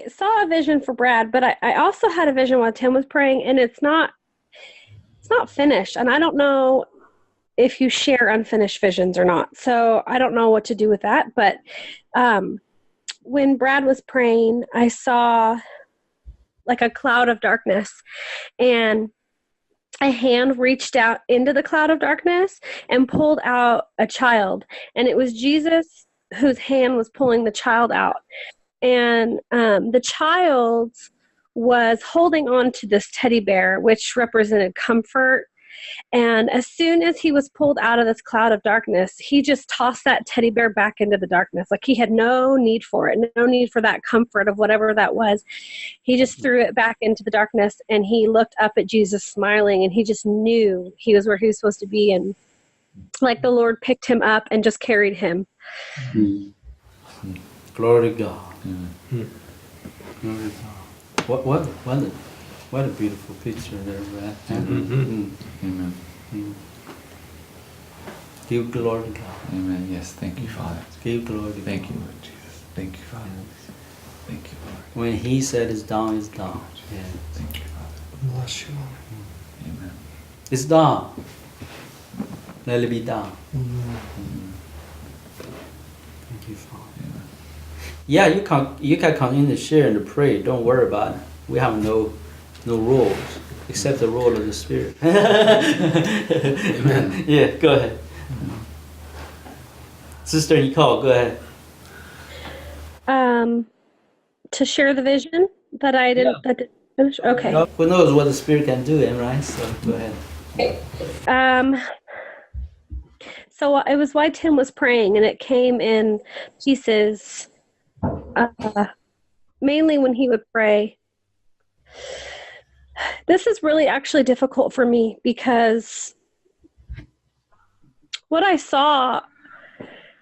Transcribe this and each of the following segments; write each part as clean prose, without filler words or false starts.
I saw a vision for Brad, but I also had a vision while Tim was praying, and it's not finished. And I don't know if you share unfinished visions or not. So I don't know what to do with that. But when Brad was praying, I saw like a cloud of darkness, and a hand reached out into the cloud of darkness and pulled out a child. And it was Jesus whose hand was pulling the child out. And the child was holding on to this teddy bear, which represented comfort. And as soon as he was pulled out of this cloud of darkness, he just tossed that teddy bear back into the darkness. Like he had no need for it, no need for that comfort of whatever that was. He just threw it back into the darkness, and he looked up at Jesus smiling, and he just knew he was where he was supposed to be. And like the Lord picked him up and just carried him. Mm. Glory to God. Mm. Glory to God. What a beautiful picture there, right? Mm-hmm. Amen. Give glory to God. Amen. Yes, thank you, Father. Give glory to God. Thank you, Lord Jesus. Thank you, Father. Thank you, Lord. When He said it's done, it's done. Yeah. Thank you, Father. Bless you, Lord. Amen. It's done. Let it be done. Thank you, Father. Amen. Yeah, you can continue to share and to pray. Don't worry about it. We have no rules except the rule of the Spirit. Amen. Yeah, go ahead. Sister Nicole, go ahead. To share the vision that I didn't finish. Okay. Who knows what the Spirit can do, right? So go ahead. So it was why Tim was praying, and it came in pieces, mainly when he would pray. This is really actually difficult for me because what I saw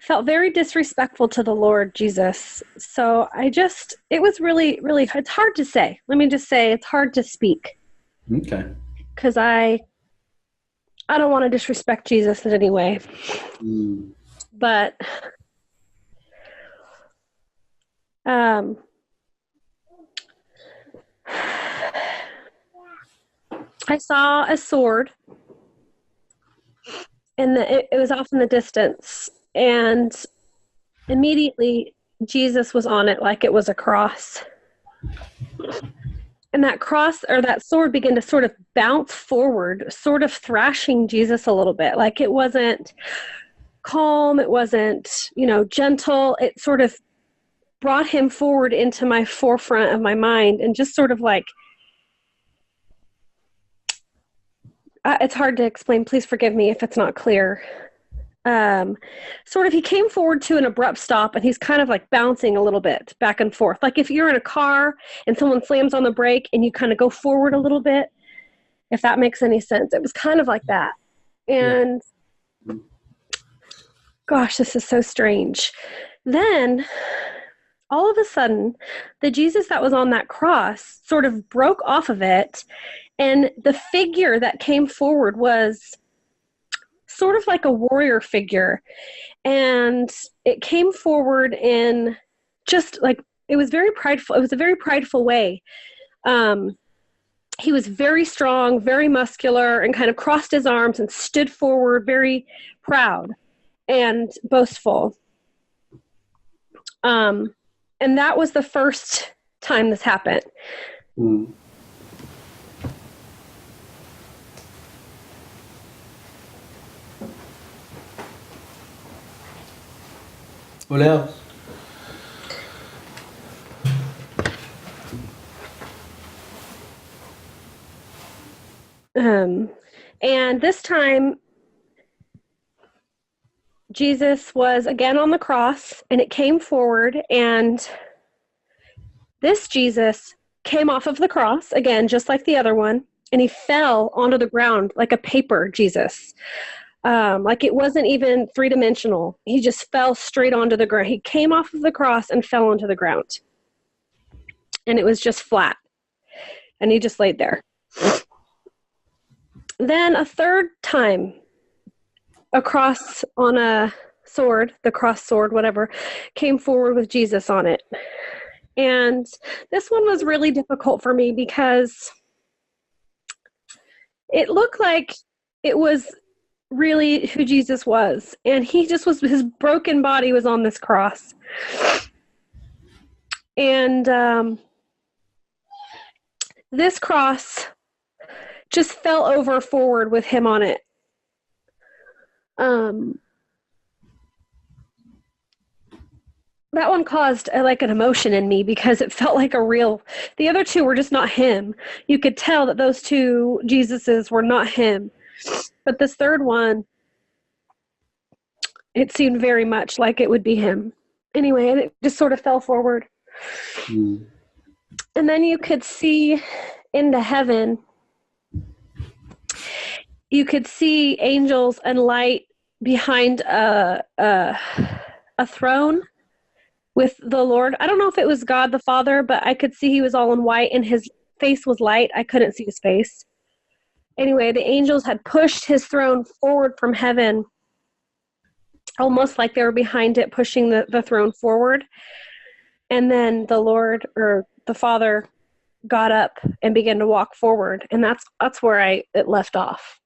felt very disrespectful to the Lord Jesus. So it was really, really, it's hard to say. Let me just say it's hard to speak. Okay. Because I don't want to disrespect Jesus in any way. But I saw a sword, and it was off in the distance, and immediately Jesus was on it like it was a cross. And that cross or that sword began to sort of bounce forward, sort of thrashing Jesus a little bit. Like it wasn't calm, it wasn't, gentle. It sort of brought him forward into my forefront of my mind, and just sort of like, it's hard to explain. Please forgive me if it's not clear. Sort of, he came forward to an abrupt stop, and he's kind of like bouncing a little bit back and forth. Like if you're in a car and someone slams on the brake and you kind of go forward a little bit, if that makes any sense. It was kind of like that. And gosh, this is so strange. Then all of a sudden, the Jesus that was on that cross sort of broke off of it, and the figure that came forward was sort of like a warrior figure. And it came forward in just like, it was very prideful. It was a very prideful way. He was very strong, very muscular, and kind of crossed his arms and stood forward, very proud and boastful. And that was the first time this happened. What else? And this time, Jesus was again on the cross, and it came forward, and this Jesus came off of the cross, again, just like the other one, and he fell onto the ground like a paper Jesus. Like it wasn't even three-dimensional. He just fell straight onto the ground. He came off of the cross and fell onto the ground. And it was just flat. And he just laid there. Then a third time, a cross on a sword, the cross sword, whatever, came forward with Jesus on it. And this one was really difficult for me because it looked like it was really who Jesus was. And he just was, his broken body was on this cross. And this cross just fell over forward with him on it. That one caused like an emotion in me because it felt like the other two were just not him. You could tell that those two Jesuses were not him. But this third one, it seemed very much like it would be him. Anyway, and it just sort of fell forward. And then you could see into heaven. You could see angels and light behind a throne with the Lord. I don't know if it was God the Father, but I could see he was all in white and his face was light. I couldn't see his face. Anyway, the angels had pushed his throne forward from heaven, almost like they were behind it, pushing the throne forward. And then the Lord, or the Father, got up and began to walk forward. And that's where it left off.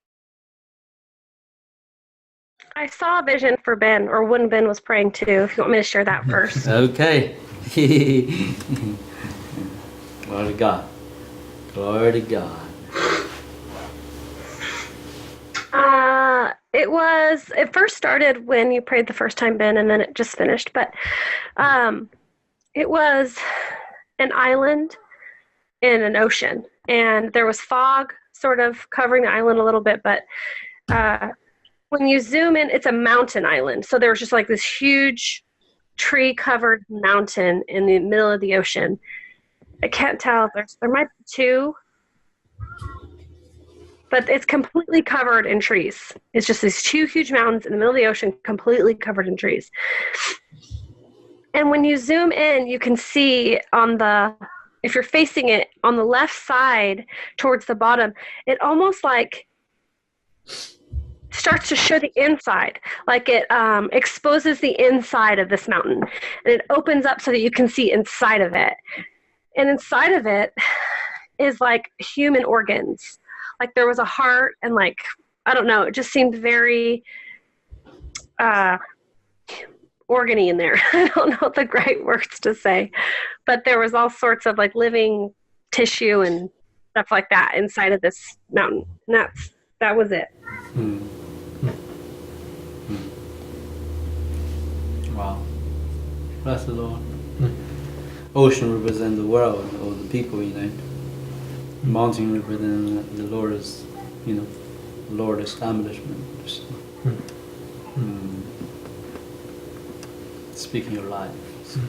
I saw a vision for Ben, or when Ben was praying too, if you want me to share that first. Okay. Glory to God. Glory to God. It first started when you prayed the first time, Ben, and then it just finished. But it was an island in an ocean, and there was fog sort of covering the island a little bit, but when you zoom in, it's a mountain island. So there was just like this huge tree-covered mountain in the middle of the ocean. I can't tell. There might be two, but it's completely covered in trees. It's just these two huge mountains in the middle of the ocean, completely covered in trees. And when you zoom in, you can see if you're facing it on the left side towards the bottom, it almost like starts to show the inside, like it exposes the inside of this mountain, and it opens up so that you can see inside of it. And inside of it is like human organs, like there was a heart, and like, I don't know, it just seemed very organy in there. I don't know the right words to say, but there was all sorts of like living tissue and stuff like that inside of this mountain, and that was it. Wow. Bless the Lord. Ocean represents the world or the people, Mountain represents the Lord's, Lord establishment. So, speaking your life. So.